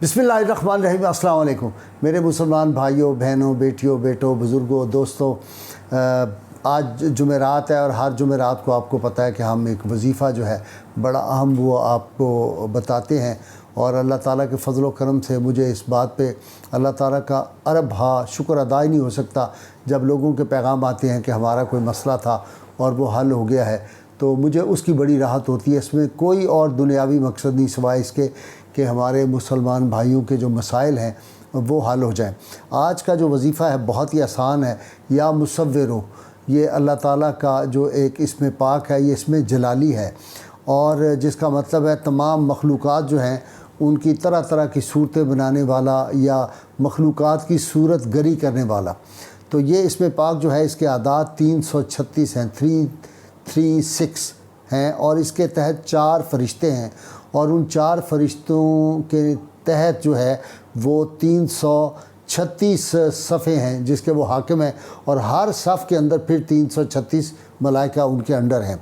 बिस्मिल्लाहिर्रहमानिर्रहीम। अस्सलाम वालेकुम मेरे मुसलमान भाइयों बहनों बेटियों बेटों बुज़ुर्गों दोस्तों। आज जुमेरात है और हर जुमेरात को आपको पता है कि हम एक वजीफ़ा जो है बड़ा अहम वो आपको बताते हैं। और अल्लाह ताला के फ़ज़ल व करम से मुझे इस बात पे अल्लाह ताला का अरब शुक्र अदा ही नहीं हो सकता जब लोगों के पैगाम आते हैं कि हमारा कोई मसला था और वो हल हो गया है, तो मुझे उसकी बड़ी राहत होती है। इसमें कोई और दुनियावी मकसद नहीं सिवाय इसके कि हमारे मुसलमान भाइयों के जो मसाइल हैं वो हल हो जाएं। आज का जो वजीफ़ा है बहुत ही आसान है। या मुसव्विरो, ये अल्लाह ताला का जो एक इसमें पाक है, ये इसमें जलाली है और जिसका मतलब है तमाम मखलूक़ात जो हैं उनकी तरह तरह की सूरतें बनाने वाला या मखलूक़ात की सूरत गरी करने वाला। तो ये इसमें पाक जो है इसके आदाद 336 हैं, 336 हैं और इसके तहत 4 फरिश्ते हैं और उन 4 फरिश्तों के तहत जो है वो 336 सफ़े हैं जिसके वो हाकिम हैं और हर सफ़ के अंदर फिर 336 मलाइका उनके अंडर हैं।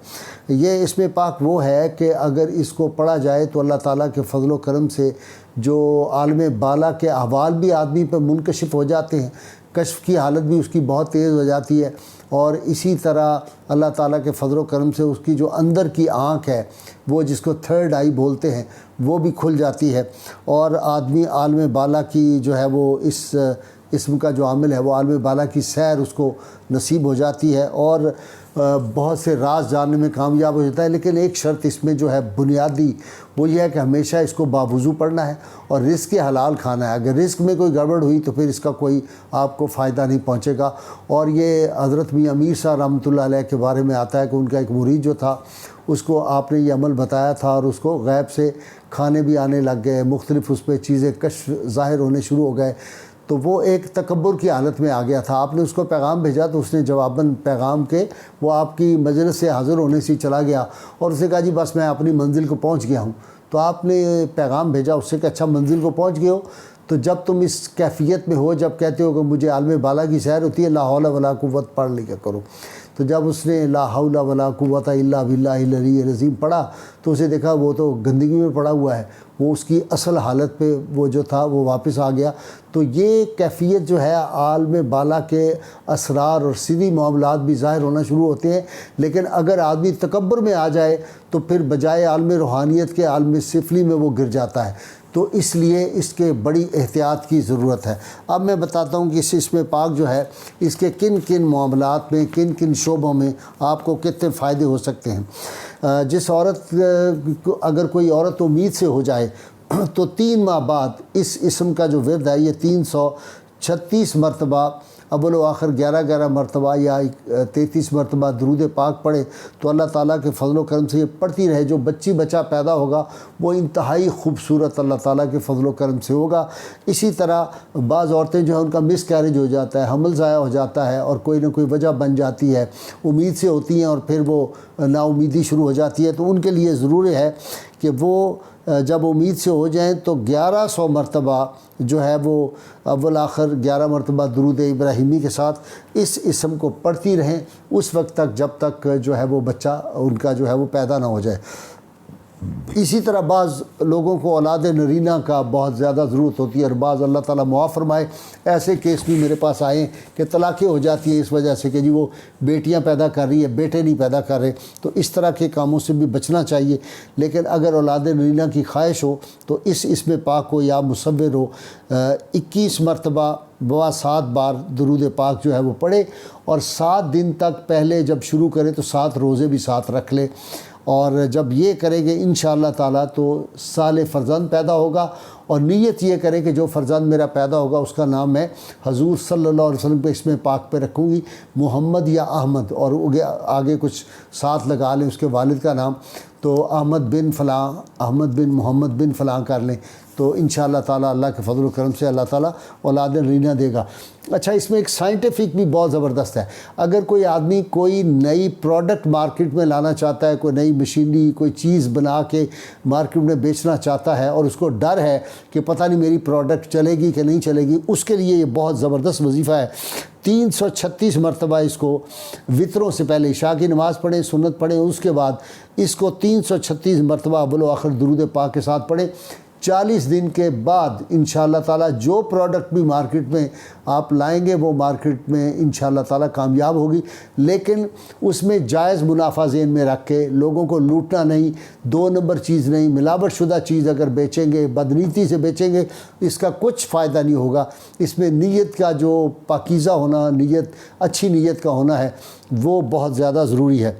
ये इसमें पाक वो है कि अगर इसको पढ़ा जाए तो अल्लाह ताला के फ़ज़ल व करम से जो आलम बाला के अहवाल भी आदमी पर मुनकशिफ हो जाते हैं, कश्फ की हालत भी उसकी बहुत तेज़ हो जाती है और इसी तरह अल्लाह ताला के फ़ज़ल व करम से उसकी जो अंदर की आँख है वो जिसको थर्ड आई बोलते हैं वो भी खुल जाती है और आदमी आलम बाला की जो है वो इस इसम का जो आमिल है वो आलम बाला की सैर उसको नसीब हो जाती है और बहुत से राज जानने में कामयाब हो जाता है। लेकिन एक शर्त इसमें जो है बुनियादी वो ये है कि हमेशा इसको बावुज़ू पढ़ना है और रिस्क हलाल खाना है। अगर रिस्क में कोई गड़बड़ हुई तो फिर इसका कोई आपको फ़ायदा नहीं पहुंचेगा। और ये हज़रत मियां अमीर साहब रहमतुल्लाह अलैह के बारे में आता है कि उनका एक मुरीद जो था उसको आपने ये अमल बताया था और उसको गैब से खाने भी आने लग गए, मुख्तलिफ़ उस पर चीज़ें कश्फ ज़ाहिर होने शुरू हो गए, तो वो एक तकब्बुर की हालत में आ गया था। आपने उसको पैगाम भेजा तो उसने जवाबन पैगाम के वो आपकी मजलिस से हाज़िर होने से चला गया और उसने कहा जी बस मैं अपनी मंजिल को पहुंच गया हूं। तो आपने पैगाम भेजा उससे कि अच्छा मंजिल को पहुंच गए हो, तो जब तुम इस कैफियत में हो जब कहते हो कि मुझे आलम बाला की सैर होती है, ला हौला वला कुव्वत पढ़ लिया करो। तो जब उसने ला हौला वला कुव्वत इल्ला बिल्लाहिल अलिय्यिल अज़ीम पढ़ा तो उसे देखा वो तो गंदगी में पड़ा हुआ है, वो उसकी असल हालत पे वो जो था वो वापस आ गया। तो ये कैफियत जो है आलम बाला के असरार और सीधी मामलात भी ज़ाहिर होना शुरू होते हैं। लेकिन अगर आदमी तकब्बुर में आ जाए तो फिर बजाय आलम रूहानियत के आलम सिफली में वो गिर जाता है। तो इसलिए इसके बड़ी एहतियात की ज़रूरत है। अब मैं बताता हूँ कि इसमें पाक जो है इसके किन किन मामलात में किन किन शोबों में आपको कितने फ़ायदे हो सकते हैं। जिस औरत अगर कोई औरत उम्मीद से हो जाए तो 3 माह बाद इस इसम का जो विर्द है ये 336 मरतबा अव्वल व आखिर 11-11 मरतबा या 33 मरतबा दरूद पाक पढ़े तो अल्लाह ताला के फ़ज़ल व करम से ये पढ़ती रहे। जो बच्चा पैदा होगा वो इंतहाई खूबसूरत अल्लाह ताला के फ़ज़ल व करम से होगा। इसी तरह बाज़ औरतें जो है उनका मिस कैरेज हो जाता है, हमल ज़ाया हो जाता है और कोई ना कोई वजह बन जाती है, उम्मीद से होती हैं और फिर वो नाउमीदी शुरू हो जाती है। तो उनके लिए ज़रूरी है कि वो जब उम्मीद से हो जाएं तो 1100 मरतबा जो है वो अव्वल आखिर 11 मरतबा दुरूद इब्राहिमी के साथ इस इसम को पढ़ती रहें उस वक्त तक जब तक जो है वो बच्चा उनका जो है वो पैदा ना हो जाए। इसी तरह बाज़ लोगों को औलाद नरीना का बहुत ज़्यादा ज़रूरत होती है और बाज़ अल्लाह ताला मुआफ़ फरमाए ऐसे केस भी मेरे पास आए कि तलाक़ें हो जाती है इस वजह से कि जी वो बेटियां पैदा कर रही है बेटे नहीं पैदा कर रहे। तो इस तरह के कामों से भी बचना चाहिए। लेकिन अगर औलाद नरीना की ख्वाहिश हो तो इसमें पाक हो या मुसव्विर हो 21 मरतबा व 7 बार दरूद पाक जो है वो पढ़े और 7 दिन तक पहले जब शुरू करें तो 7 रोज़े भी साथ रख ले और जब ये करेंगे इंशाअल्लाह ताला तो साले फ़रज़ंद पैदा होगा और नीयत ये करें कि जो फ़रज़ंद मेरा पैदा होगा उसका नाम मैं हजूर सल्लल्लाहु अलैहि वसल्लम पे इसमें पाक पे रखूँगी, मोहम्मद या अहमद, और आगे कुछ साथ लगा लें उसके वालिद का नाम, तो अहमद बिन फ़लाँ, अहमद बिन मोहम्मद बिन फ़लाँ कर लें तो इंशाअल्लाह ताला अल्लाह के फ़ज़ल व करम से अल्लाह ताला औलाद नरीना देगा। अच्छा, इसमें एक साइंटिफिक भी बहुत ज़बरदस्त है। अगर कोई आदमी कोई नई प्रोडक्ट मार्केट में लाना चाहता है, कोई नई मशीनरी कोई चीज़ बना के मार्केट में बेचना चाहता है और उसको डर है कि पता नहीं मेरी प्रोडक्ट चलेगी कि नहीं चलेगी, उसके लिए ये बहुत ज़बरदस्त वजीफ़ा है। 336 मरतबा इसको वितरों से पहले इशा की नमाज़ पढ़ें, सुन्नत पढ़ें, उसके बाद इसको 336 मरतबा अव्वल व आखिर दुरूद पाक के साथ पढ़ें। 40 دن کے بعد انشاءاللہ تعالیٰ جو پروڈکٹ بھی مارکیٹ میں آپ لائیں گے وہ مارکیٹ میں انشاءاللہ تعالیٰ کامیاب ہوگی، لیکن اس میں جائز منافع ذہن میں رکھ کے لوگوں کو لوٹنا نہیں، 2 نمبر چیز نہیں، ملاوٹ شدہ چیز اگر بیچیں گے، بدنیتی سے بیچیں گے، اس کا کچھ فائدہ نہیں ہوگا۔ اس میں نیت کا جو پاکیزہ ہونا، نیت اچھی نیت کا ہونا ہے وہ بہت زیادہ ضروری ہے۔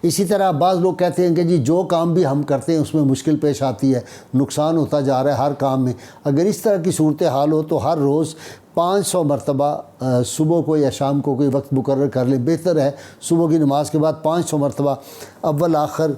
اسی طرح بعض لوگ کہتے ہیں کہ جی جو کام بھی ہم کرتے ہیں اس میں مشکل پیش آتی ہے، نقصان ہوتا جا رہا ہے ہر کام میں۔ اگر اس طرح کی صورتحال ہو تو ہر روز 500 مرتبہ صبح کو یا شام کو کوئی وقت مقرر کر لیں، بہتر ہے صبح کی نماز کے بعد 500 مرتبہ اول آخر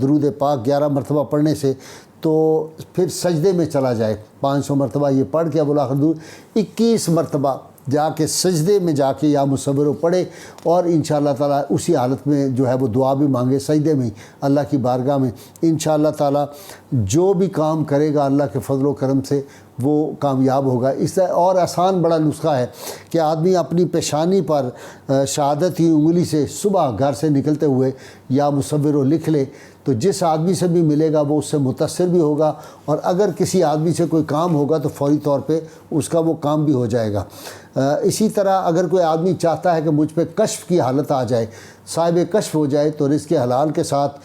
درود پاک 11 مرتبہ پڑھنے سے، تو پھر سجدے میں چلا جائے، 500 مرتبہ یہ پڑھ کے اول آخر درود 21 مرتبہ جا کے سجدے میں جا کے یا مصور پڑھے، اور انشاءاللہ تعالیٰ اسی حالت میں جو ہے وہ دعا بھی مانگے سجدے میں اللہ کی بارگاہ میں۔ انشاءاللہ تعالیٰ جو بھی کام کرے گا اللہ کے فضل و کرم سے وہ کامیاب ہوگا۔ اس طرح اور آسان بڑا نسخہ ہے کہ آدمی اپنی پیشانی پر شہادت کی انگلی سے صبح گھر سے نکلتے ہوئے یا مصور لکھ لے، تو جس آدمی سے بھی ملے گا وہ اس سے متاثر بھی ہوگا، اور اگر کسی آدمی سے کوئی کام ہوگا تو فوری طور پہ اس کا وہ کام بھی ہو جائے گا۔ اسی طرح اگر کوئی آدمی چاہتا ہے کہ مجھ پہ کشف کی حالت آ جائے، صاحب کشف ہو جائے، تو رزق حلال کے ساتھ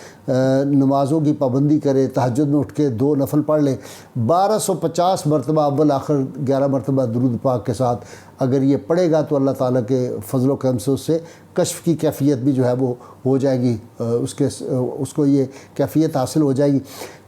نمازوں کی پابندی کرے، تہجد میں اٹھ کے 2 نفل پڑھ لے، 1250 مرتبہ اول آخر 11 مرتبہ درود پاک کے ساتھ اگر یہ پڑھے گا تو اللہ تعالیٰ کے فضل و کرم سے اس سے کشف کی کیفیت بھی جو ہے وہ ہو جائے گی، اس کو یہ کیفیت حاصل ہو جائے گی۔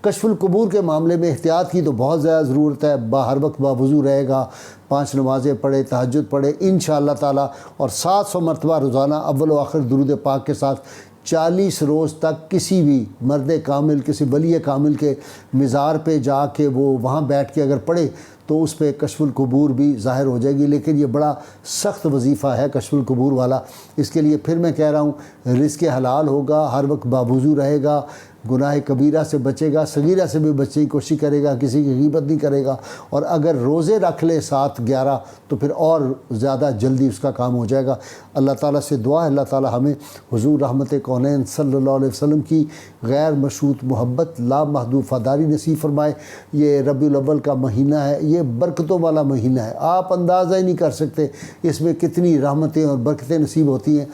کشف القبور کے معاملے میں احتیاط کی تو بہت زیادہ ضرورت ہے، ہر وقت باوضو رہے گا، 5 نمازیں پڑھے، تہجد پڑھے انشاءاللہ تعالیٰ، اور 700 مرتبہ روزانہ اول و آخر درود پاک کے ساتھ 40 روز تک کسی بھی مرد کامل، کسی ولی کامل کے مزار پہ جا کے وہ وہاں بیٹھ کے اگر پڑھے تو اس پہ کشف القبور بھی ظاہر ہو جائے گی۔ لیکن یہ بڑا سخت وظیفہ ہے کشف القبور والا، اس کے لیے پھر میں کہہ رہا ہوں رزق حلال ہوگا، ہر وقت باوضو رہے گا، گناہ کبیرہ سے بچے گا، صغیرہ سے بھی بچنے کی کوشش کرے گا، کسی کی غیبت نہیں کرے گا، اور اگر روزے رکھ لے 7-11 تو پھر اور زیادہ جلدی اس کا کام ہو جائے گا۔ اللہ تعالیٰ سے دعا ہے اللہ تعالیٰ ہمیں حضور رحمت کونین صلی اللہ علیہ وسلم کی غیر مشروط محبت، لامحدود وفاداری نصیب فرمائے۔ یہ ربیع الاول کا مہینہ ہے، یہ برکتوں والا مہینہ ہے، آپ اندازہ ہی نہیں کر سکتے اس میں کتنی رحمتیں اور برکتیں نصیب ہوتی ہیں۔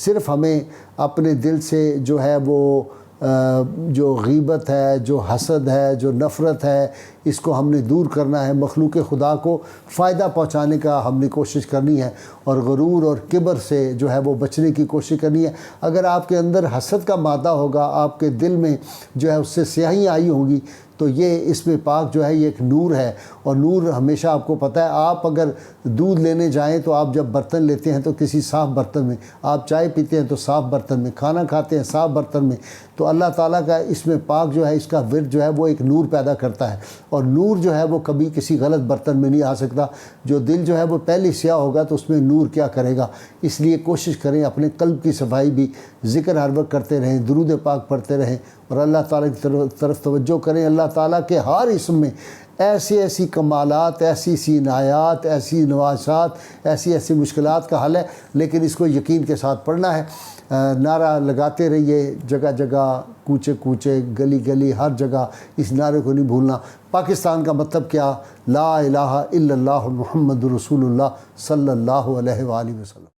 صرف ہمیں اپنے دل سے جو ہے وہ جو غیبت ہے، جو حسد ہے، جو نفرت ہے، اس کو ہم نے دور کرنا ہے، مخلوق خدا کو فائدہ پہنچانے کا ہم نے کوشش کرنی ہے، اور غرور اور کبر سے جو ہے وہ بچنے کی کوشش کرنی ہے۔ اگر آپ کے اندر حسد کا مادہ ہوگا، آپ کے دل میں جو ہے اس سے سیاہی آئی ہوں گی، تو یہ اس میں پاک جو ہے یہ ایک نور ہے، اور نور ہمیشہ آپ کو پتہ ہے، آپ اگر دودھ لینے جائیں تو آپ جب برتن لیتے ہیں تو کسی صاف برتن میں، آپ چائے پیتے ہیں تو صاف برتن میں، کھانا کھاتے ہیں صاف برتن میں، تو اللہ تعالیٰ کا اس میں پاک جو ہے اس کا ورد جو ہے وہ ایک نور پیدا کرتا ہے، اور نور جو ہے وہ کبھی کسی غلط برتن میں نہیں آ سکتا۔ جو دل جو ہے وہ پہلے سیاہ ہوگا تو اس میں نور کیا کرے گا؟ اس لیے کوشش کریں اپنے قلب کی صفائی بھی، ذکر ہر وقت کرتے رہیں، درود پاک پڑھتے رہیں، اور اللہ تعالیٰ کی طرف توجہ کریں۔ اللہ تعالیٰ کے ہر اسم میں ایسی کمالات، ایسی عنایات، ایسی نوازشات، ایسی مشکلات کا حل ہے، لیکن اس کو یقین کے ساتھ پڑھنا ہے۔ نعرہ لگاتے رہیے، جگہ جگہ، کوچے کوچے، گلی گلی، ہر جگہ اس نعرے کو نہیں بھولنا۔ پاکستان کا مطلب کیا؟ لا الہ الا اللہ محمد رسول اللہ صلی اللہ علیہ وآلہ وسلم۔